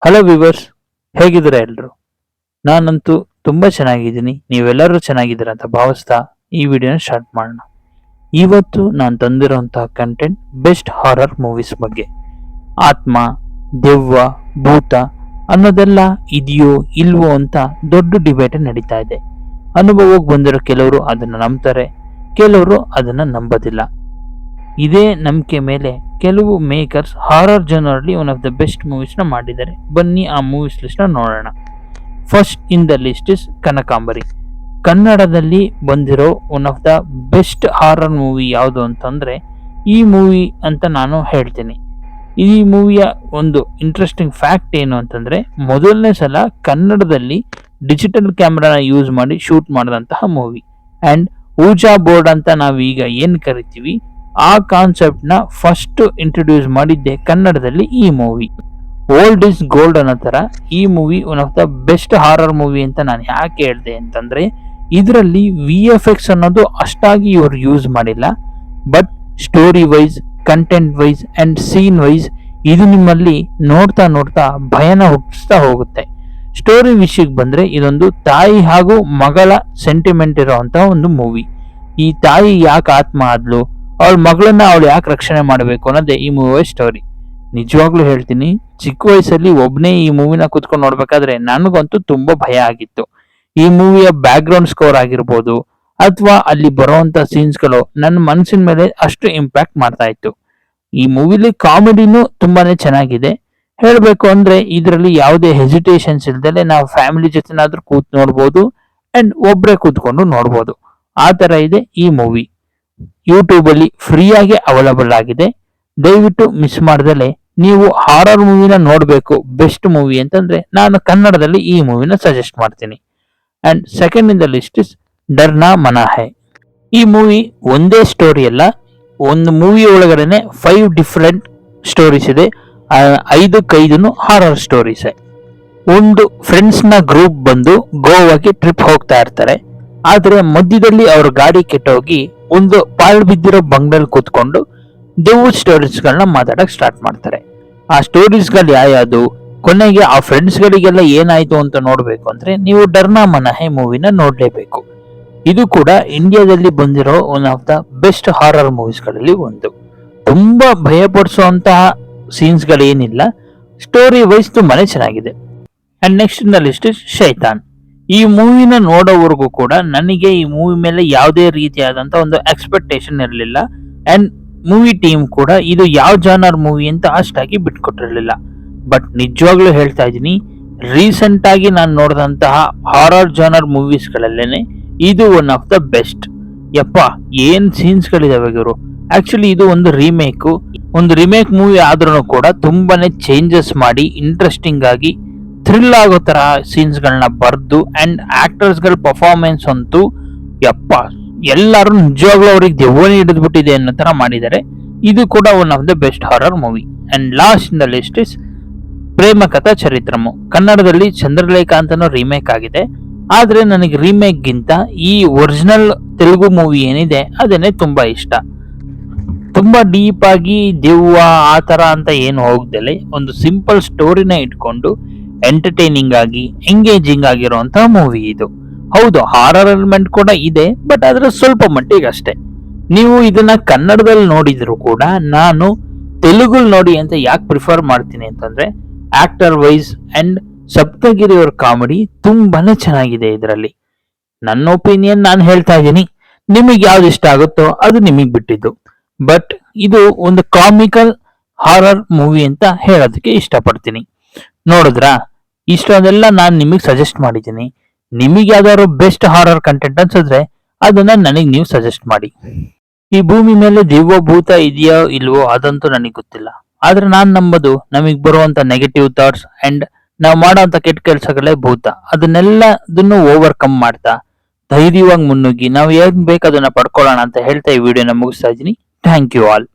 Hello viewers, ಹೇಗಿದ್ದೀರಾ ಎಲ್ರು? ನಾನಂತೂ ತುಂಬಾ ಚೆನ್ನಾಗಿದ್ದೀನಿ. ನೀವೆಲ್ಲರೂ ಚೆನ್ನಾಗಿದ್ದೀರಾ ಅಂತ ಭಾವಿಸ್ತಾ ಈ ವಿಡಿಯೋನ ಸ್ಟಾರ್ಟ್ ಮಾಡೋಣ. ಇವತ್ತು ನಾನು ತಂದಿರುವಂತಹ ಕಂಟೆಂಟ್ ಬೆಸ್ಟ್ ಹಾರರ್ ಮೂವೀಸ್ ಬಗ್ಗೆ. ಆತ್ಮ, ದೆವ್ವ, ಭೂತ ಅನ್ನೋದೆಲ್ಲ ಇದೆಯೋ ಇಲ್ವೋ ಅಂತ ದೊಡ್ಡ ಡಿಬೇಟ್ ನಡೀತಾ ಇದೆ. ಅನುಭವಕ್ಕೆ ಬಂದಿರೋ ಕೆಲವರು ಅದನ್ನ ನಂಬ್ತಾರೆ, ಕೆಲವರು ಅದನ್ನ ನಂಬೋದಿಲ್ಲ. ಇದೇ ನಂಬಿಕೆ ಮೇಲೆ ಕೆಲವು ಮೇಕರ್ಸ್ ಹಾರರ್ ಜನರಲ್ಲಿ one of the best movies ನ ಮಾಡಿದ್ದಾರೆ. ಬನ್ನಿ ಆ ಮೂವೀಸ್ ಲಿಸ್ಟ್ ನ ನೋಡೋಣ. First in the list is Kanakambari. ಕನ್ನಡದಲ್ಲಿ ಬಂದಿರೋ one of the best horror movie ಯಾವುದು ಅಂತಂದ್ರೆ ಈ ಮೂವಿ ಅಂತ ನಾನು ಹೇಳ್ತೀನಿ. ಈ ಮೂವಿಯ ಒಂದು ಇಂಟ್ರೆಸ್ಟಿಂಗ್ ಫ್ಯಾಕ್ಟ್ ಏನು ಅಂತಂದ್ರೆ, ಮೊದಲನೇ ಸಲ ಕನ್ನಡದಲ್ಲಿ ಡಿಜಿಟಲ್ ಕ್ಯಾಮ್ರಾನ ಯೂಸ್ ಮಾಡಿ ಶೂಟ್ ಮಾಡಿದಂತಹ ಮೂವಿ. ಅಂಡ್ ಊಜಾ ಬೋರ್ಡ್ ಅಂತ ನಾವು ಈಗ ಏನ್ ಕರಿತೀವಿ, ಆ ಕಾನ್ಸೆಪ್ಟ್ ನ ಫಸ್ಟ್ ಇಂಟ್ರೊಡ್ಯೂಸ್ ಮಾಡಿದ್ದೆ ಕನ್ನಡದಲ್ಲಿ ಈ ಮೂವಿ. ಓಲ್ಡ್ ಇಸ್ ಗೋಲ್ಡ್ ಅನ್ನೋ ತರ ಈ movie one of the best horror movie ಅಂತ ನಾನು ಯಾಕೆ ಹೇಳಿದೆ ಅಂತಂದ್ರೆ, ಇದರಲ್ಲಿ VFX ಅನ್ನೋದು ಅಷ್ಟಾಗಿ ಇವರು ಯೂಸ್ ಮಾಡಿಲ್ಲ. But story wise, content wise and scene wise ಇದು ನಿಮ್ಮಲ್ಲಿ ನೋಡ್ತಾ ನೋಡ್ತಾ ಭಯನ ಹುಟ್ಟಿಸ್ತಾ ಹೋಗುತ್ತೆ. ಸ್ಟೋರಿ ವಿಷಯಕ್ಕೆ ಬಂದ್ರೆ, ಇದೊಂದು ತಾಯಿ ಹಾಗೂ ಮಗಳ ಸೆಂಟಿಮೆಂಟ್ ಇರುವಂತಹ ಒಂದು ಮೂವಿ. ಈ ತಾಯಿ ಯಾಕೆ ಆತ್ಮ ಆದ್ಲು, ಅವಳ ಮಗಳನ್ನ ಅವಳು ಯಾಕೆ ರಕ್ಷಣೆ ಮಾಡಬೇಕು ಅನ್ನೋದೇ ಈ ಮೂವಿಯ ಸ್ಟೋರಿ. ನಿಜವಾಗ್ಲೂ ಹೇಳ್ತೀನಿ, ಚಿಕ್ಕ ವಯಸ್ಸಲ್ಲಿ ಒಬ್ನೇ ಈ ಮೂವಿನ ಕುತ್ಕೊಂಡು ನೋಡ್ಬೇಕಾದ್ರೆ ನನಗಂತೂ ತುಂಬಾ ಭಯ ಆಗಿತ್ತು. ಈ ಮೂವಿಯ ಬ್ಯಾಕ್ ಗ್ರೌಂಡ್ ಸ್ಕೋರ್ ಆಗಿರ್ಬೋದು ಅಥವಾ ಅಲ್ಲಿ ಬರುವಂತ ಸೀನ್ಸ್ ಗಳು ನನ್ನ ಮನಸ್ಸಿನ ಮೇಲೆ ಅಷ್ಟು ಇಂಪ್ಯಾಕ್ಟ್ ಮಾಡ್ತಾ ಇತ್ತು. ಈ ಮೂವಿಲಿ ಕಾಮಿಡಿನೂ ತುಂಬಾನೇ ಚೆನ್ನಾಗಿದೆ. ಹೇಳ್ಬೇಕು ಅಂದ್ರೆ ಇದರಲ್ಲಿ ಯಾವುದೇ ಹೆಸಿಟೇಷನ್ಸ್ ಇಲ್ದಲೆ ನಾವು ಫ್ಯಾಮಿಲಿ ಜೊತೆನಾದ್ರೂ ಕೂತ್ ನೋಡ್ಬೋದು ಅಂಡ್ ಒಬ್ರೆ ಕೂತ್ಕೊಂಡು ನೋಡ್ಬೋದು. ಆ ತರ ಇದೆ ಈ ಮೂವಿ. ಯೂಟ್ಯೂಬ್ ಅಲ್ಲಿ ಫ್ರೀ ಆಗಿ ಅವೈಲಬಲ್ ಆಗಿದೆ. ದಯವಿಟ್ಟು ಮಿಸ್ ಮಾಡ್ದಲೆ ನೀವು ಹಾರರ್ ಮೂವಿನ ನೋಡ್ಬೇಕು ಬೆಸ್ಟ್ ಮೂವಿ ಅಂತಂದ್ರೆ ನಾನು ಕನ್ನಡದಲ್ಲಿ ಈ ಮೂವಿನ ಸಜೆಸ್ಟ್ ಮಾಡ್ತೀನಿ. And second in the list is Darna Mana Hai. ಈ ಮೂವಿ ಒಂದೇ ಸ್ಟೋರಿ ಅಲ್ಲ, ಒಂದು ಮೂವಿ ಒಳಗಡೆನೆ 5 ಡಿಫರೆಂಟ್ ಸ್ಟೋರೀಸ್ ಇದೆ. 5 ಹಾರರ್ ಸ್ಟೋರೀಸ್. ಒಂದು ಫ್ರೆಂಡ್ಸ್ ನ ಗ್ರೂಪ್ ಬಂದು ಗೋವಾಗೆ ಟ್ರಿಪ್ ಹೋಗ್ತಾ ಇರ್ತಾರೆ. ಆದ್ರೆ ಮಧ್ಯದಲ್ಲಿ ಅವ್ರ ಗಾಡಿ ಕೆಟ್ಟೋಗಿ ಒಂದು ಪಾಳು ಬಿದ್ದಿರೋ ಬಂಗ್ನಲ್ಲಿ ಕೂತ್ಕೊಂಡು ದೆವ್ವ ಸ್ಟೋರೀಸ್ ಗಳನ್ನ ಮಾತಾಡಕ್ ಸ್ಟಾರ್ಟ್ ಮಾಡ್ತಾರೆ. ಆ ಸ್ಟೋರೀಸ್ ಗಳು ಯಾವ್ದು, ಕೊನೆಗೆ ಆ ಫ್ರೆಂಡ್ಸ್ ಗಳಿಗೆಲ್ಲ ಏನಾಯ್ತು ಅಂತ ನೋಡ್ಬೇಕು ಅಂದ್ರೆ ನೀವು ಡರ್ನಾ ಮನಾ ಹೈ ಮೂವಿನ ನೋಡ್ಲೇಬೇಕು. ಇದು ಕೂಡ ಇಂಡಿಯಾದಲ್ಲಿ ಬಂದಿರೋ one of the best horror movies ಗಳಲ್ಲಿ ಒಂದು. ತುಂಬಾ ಭಯ ಪಡಿಸುವಂತಹ ಸೀನ್ಸ್ ಗಳು ಏನಿಲ್ಲ, ಸ್ಟೋರಿ ವೈಸ್ ತುಂಬಾನೇ ಚೆನ್ನಾಗಿದೆ. And next in the list is Shaitan. ಈ ಮೂವಿನ ನೋಡೋವರೆಗೂ ಕೂಡ ನನಗೆ ಈ ಮೂವಿ ಮೇಲೆ ಯಾವುದೇ ರೀತಿಯಾದಂತ ಒಂದು ಎಕ್ಸ್ಪೆಕ್ಟೇಷನ್ ಇರಲಿಲ್ಲ. ಅಂಡ್ ಮೂವಿ ಟೀಮ್ ಕೂಡ ಇದು ಯಾವ ಜಾನರ್ ಮೂವಿ ಅಂತ ಅಷ್ಟಾಗಿ ಬಿಟ್ಕೊಟ್ಟಿರ್ಲಿಲ್ಲ. ಬಟ್ ನಿಜವಾಗ್ಲೂ ಹೇಳ್ತಾ ಇದ್ದೀನಿ, ರೀಸೆಂಟ್ ಆಗಿ ನಾನು ನೋಡಿದಂತಹ ಹಾರರ್ ಜಾನರ್ ಮೂವೀಸ್ ಗಳಲ್ಲೇನೆ ಇದು ಒನ್ ಆಫ್ ದ ಬೆಸ್ಟ್. ಯಪ್ಪ, ಏನ್ ಸೀನ್ಸ್ ಗಳಿದಾವೆ ಗುರು. ಆಕ್ಚುಲಿ ಇದು ಒಂದು ರಿಮೇಕ್ ಮೂವಿ ಆದ್ರೂ ಕೂಡ ತುಂಬಾನೇ ಚೇಂಜಸ್ ಮಾಡಿ ಇಂಟ್ರೆಸ್ಟಿಂಗ್ ಆಗಿ ಥ್ರಿಲ್ ಆಗೋ ತರ ಸೀನ್ಸ್ ಗಳನ್ನ ಬರ್ದು ಅಂಡ್ ಆಕ್ಟರ್ಸ್ ಗಳ ಪರ್ಫಾರ್ಮೆನ್ಸ್ ಅಂತೂ ಯಪ್ಪ, ಎಲ್ಲರೂ ನಿಜವಾಗ್ಲೂ ಅವ್ರಿಗೆ ದೆವ್ವನೇ ಹಿಡಿದ್ಬಿಟ್ಟಿದೆ ಅನ್ನೋ ತರ ಮಾಡಿದ್ದಾರೆ. ಇದು ಕೂಡ one of the best horror movie. And last in the list is Prema Katha Charitramu. ಕನ್ನಡದಲ್ಲಿ ಚಂದ್ರಲೇಖ ಅಂತಾನೂ ರೀಮೇಕ್ ಆಗಿದೆ. ಆದ್ರೆ ನನಗೆ ರೀಮೇಕ್ ಗಿಂತ ಈ ಒರಿಜಿನಲ್ ತೆಲುಗು ಮೂವಿ ಏನಿದೆ ಅದನ್ನೇ ತುಂಬಾ ಇಷ್ಟ. ತುಂಬಾ ಡೀಪ್ ಆಗಿ ದೆವ್ವ ಆ ತರ ಅಂತ ಏನು ಹೋಗ್ದಲೆ ಒಂದು ಸಿಂಪಲ್ ಸ್ಟೋರಿನ ಇಟ್ಕೊಂಡು ಎಂಟರ್ಟೈನಿಂಗ್ ಆಗಿ ಎಂಗೇಜಿಂಗ್ ಆಗಿರುವಂತಹ ಮೂವಿ ಇದು. ಹೌದು, ಹಾರರ್ ಎಲಿಮೆಂಟ್ ಕೂಡ ಇದೆ, ಬಟ್ ಅದರ ಸ್ವಲ್ಪ ಮಟ್ಟಿಗೆ ಅಷ್ಟೇ. ನೀವು ಇದನ್ನ ಕನ್ನಡದಲ್ಲಿ ನೋಡಿದ್ರು ಕೂಡ ನಾನು ತೆಲುಗುಲ್ ನೋಡಿ ಅಂತ ಯಾಕೆ ಪ್ರಿಫರ್ ಮಾಡ್ತೀನಿ ಅಂತಂದ್ರೆ, ಆಕ್ಟರ್ ವೈಸ್ ಅಂಡ್ ಸಪ್ತಗಿರಿ ಅವ್ರ ಕಾಮಿಡಿ ತುಂಬಾನೇ ಚೆನ್ನಾಗಿದೆ ಇದರಲ್ಲಿ. ನನ್ನ ಒಪಿನಿಯನ್ ನಾನು ಹೇಳ್ತಾ ಇದ್ದೀನಿ, ನಿಮಗೆ ಯಾವ್ದು ಇಷ್ಟ ಆಗುತ್ತೋ ಅದು ನಿಮಗ್ ಬಿಟ್ಟಿದ್ದು. ಬಟ್ ಇದು ಒಂದು ಕಾಮಿಕಲ್ ಹಾರರ್ ಮೂವಿ ಅಂತ ಹೇಳೋದಕ್ಕೆ ಇಷ್ಟಪಡ್ತೀನಿ. ನೋಡಿದ್ರಾ, ಇಷ್ಟೊಂದೆಲ್ಲ ನಾನು ನಿಮಗೆ ಸಜೆಸ್ಟ್ ಮಾಡಿದ್ದೀನಿ. ನಿಮಗೆ ಯಾವ್ದಾದ್ರು ಬೆಸ್ಟ್ ಹಾರರ್ ಕಂಟೆಂಟ್ ಅನ್ಸಿದ್ರೆ ಅದನ್ನ ನನಗೆ ನೀವು ಸಜೆಸ್ಟ್ ಮಾಡಿ. ಈ ಭೂಮಿ ಮೇಲೆ ದೆವ್ವ ಭೂತ ಇದೆಯೋ ಇಲ್ವೋ ಅದಂತೂ ನನಗೆ ಗೊತ್ತಿಲ್ಲ. ಆದ್ರೆ ನಾನ್ ನಂಬೋದು ನಮಗ್ ಬರುವಂತ ನೆಗೆಟಿವ್ ಥಾಟ್ಸ್ ಅಂಡ್ ನಾವು ಮಾಡೋಂತ ಕೆಟ್ಟ ಕೆಲಸಗಳೇ ಭೂತ. ಅದನ್ನೆಲ್ಲದನ್ನು ಓವರ್ಕಮ್ ಮಾಡ್ತಾ ಧೈರ್ಯವಾಗಿ ಮುನ್ನುಗ್ಗಿ ನಾವು ಏನ್ ಬೇಕು ಅದನ್ನ ಪಡ್ಕೊಳ್ಳೋಣ ಅಂತ ಹೇಳ್ತಾ ಈ ವಿಡಿಯೋನ ಮುಗಿಸ್ತಾ ಇದ್ದೀನಿ. Thank you all.